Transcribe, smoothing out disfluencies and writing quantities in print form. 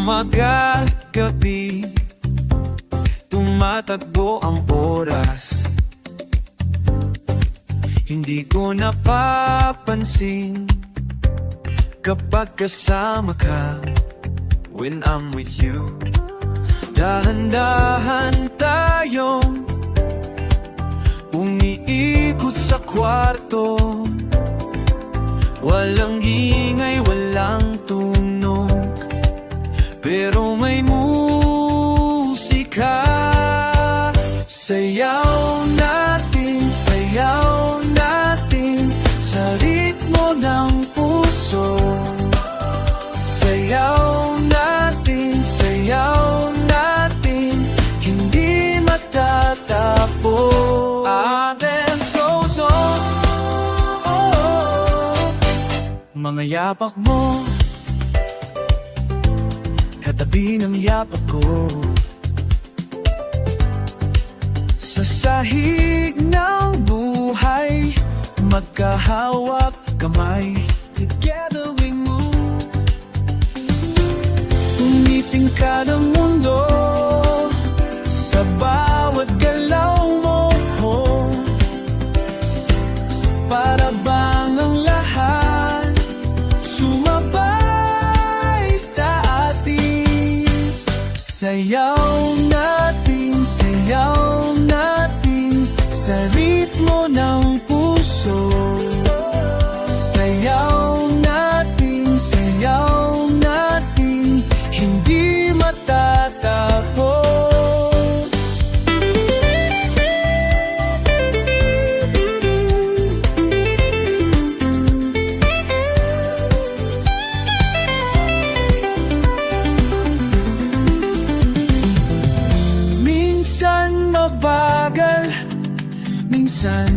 umaga at gabi, tumatakbo ang oras. Hindi ko napapansin kapag kasama ka. When I'm with you, dahan-dahan tayong umiikot sa kwarto. Walang ingay, walang tunog, pero may musika. Sayaw natin sa ritmo ng puso. Sayaw natin, hindi matatapos. Our dance goes on. Mga yapak mo, katabi ng yapak ko. Sa sahig ng buhay, magkahawak kamay. Together we move. Tumitingkad ang mundo sa bawat galaw mo. Para bang ang lahat sumabay sa atin. Sayaw natin sa ritmo ng puso. Sayaw natin, hindi matatapos. Minsan mabagal, minsan